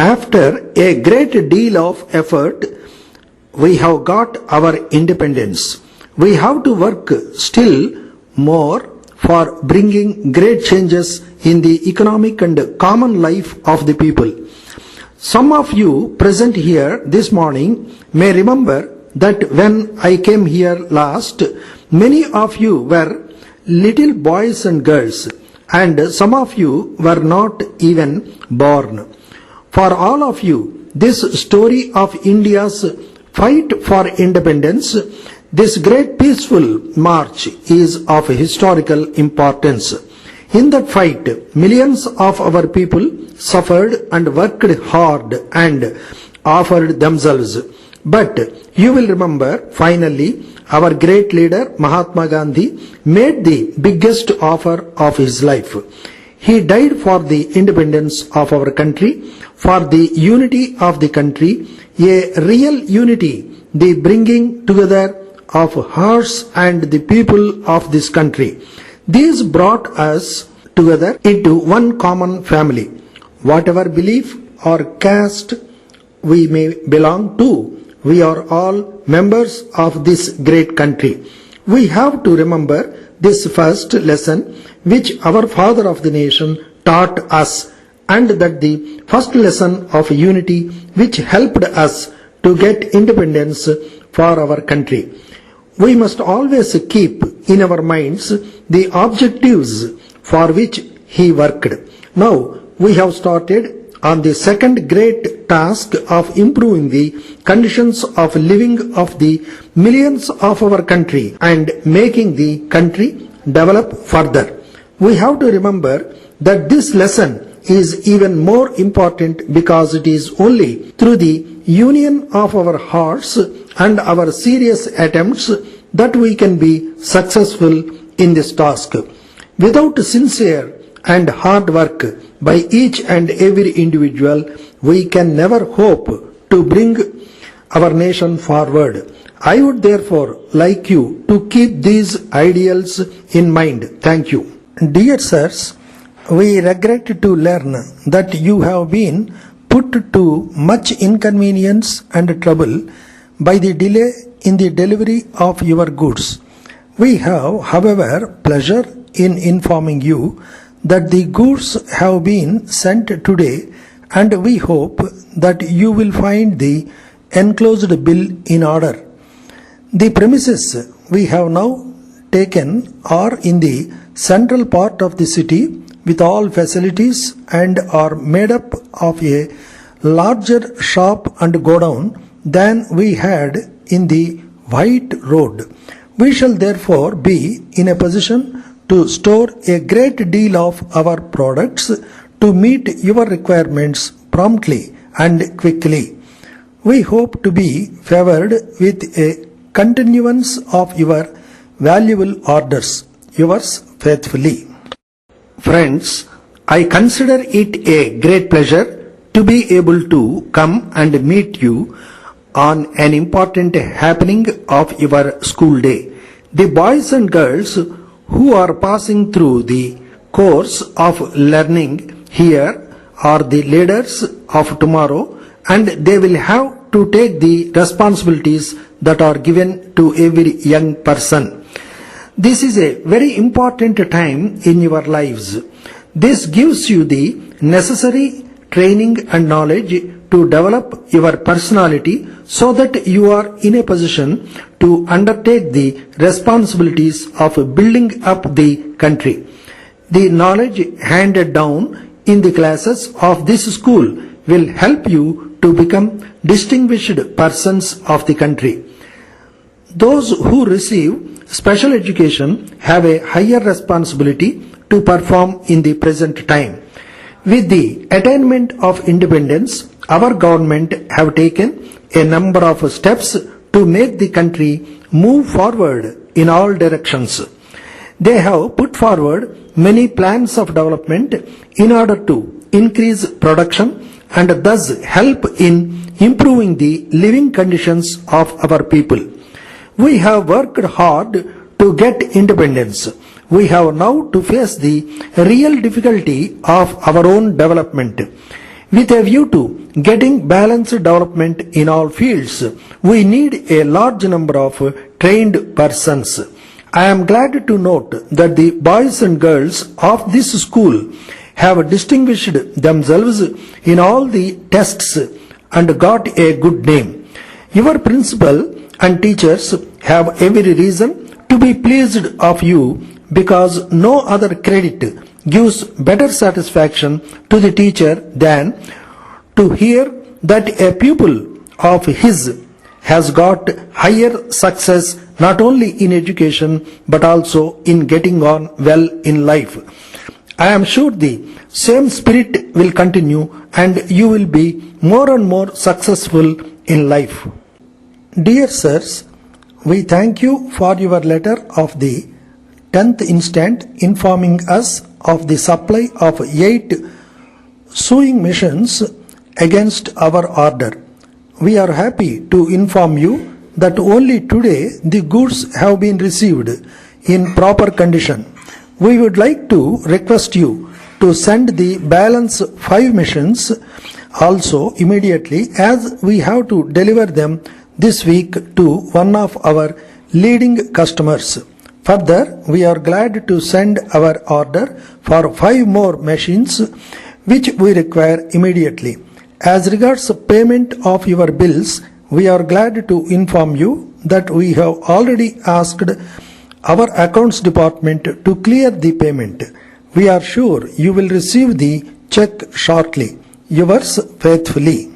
After a great deal of effort, we have got our independence. We have to work still more for bringing great changes in the economic and common life of the people. Some of you present here this morning may remember that when I came here last, many of you were little boys and girls, and some of you were not even born. For all of you, this story of India's fight for independence, this great peaceful march, is of historical importance. In that fight, millions of our people suffered and worked hard and offered themselves. But you will remember, finally, our great leader Mahatma Gandhi made the biggest offer of his life. He died for the independence of our country, for the unity of the country, a real unity, the bringing together of hearts and the people of this country. These brought us together into one common family. Whatever belief or caste we may belong to, we are all members of this great country. We have to remember this first lesson which our father of the nation taught us, and that the first lesson of unity which helped us to get independence for our country. We must always keep in our minds the objectives for which he worked. Now we have started on the second great task of improving the conditions of living of the millions of our country and making the country develop further. We have to remember that this lesson is even more important because it is only through the union of our hearts and our serious attempts that we can be successful in this task. Without sincere and hard work by each and every individual, we can never hope to bring our nation forward. I would therefore like you to keep these ideals in mind. Thank you. Dear sirs, we regret to learn that you have been put to much inconvenience and trouble by the delay in the delivery of your goods. We have, however, pleasure in informing you that the goods have been sent today, and we hope that you will find the enclosed bill in order. The premises we have now taken are in the central part of the city with all facilities and are made up of a larger shop and godown than we had in the White Road. We shall therefore be in a position to store a great deal of our products to meet your requirements promptly and quickly. We hope to be favored with a continuance of your valuable orders. Yours faithfully. Friends, I consider it a great pleasure to be able to come and meet you on an important happening of your school day. The boys and girls who are passing through the course of learning here are the leaders of tomorrow, and they will have to take the responsibilities that are given to every young person. This is a very important time in your lives. This gives you the necessary training and knowledge to develop your personality so that you are in a position to undertake the responsibilities of building up the country. The knowledge handed down in the classes of this school will help you to become distinguished persons of the country. Those who receive special education have a higher responsibility to perform in the present time. With the attainment of independence, our government have taken a number of steps to make the country move forward in all directions. They have put forward many plans of development in order to increase production and thus help in improving the living conditions of our people. We have worked hard to get independence. We have now to face the real difficulty of our own development. With a view to getting balanced development in all fields, we need a large number of trained persons. I am glad to note that the boys and girls of this school have distinguished themselves in all the tests and got a good name. Your principal and teachers have every reason to be pleased of you, because no other credit gives better satisfaction to the teacher than to hear that a pupil of his has got higher success not only in education but also in getting on well in life. I am sure the same spirit will continue and you will be more and more successful in life. Dear sirs, we thank you for your letter of the 10th instant informing us of the supply of 8 sewing machines against our order. We are happy to inform you that only today the goods have been received in proper condition. We would like to request you to send the balance 5 machines also immediately, as we have to deliver them this week to one of our leading customers. Further, we are glad to send our order for 5 more machines which we require immediately. As regards payment of your bills, we are glad to inform you that we have already asked our accounts department to clear the payment. We are sure you will receive the check shortly. Yours faithfully.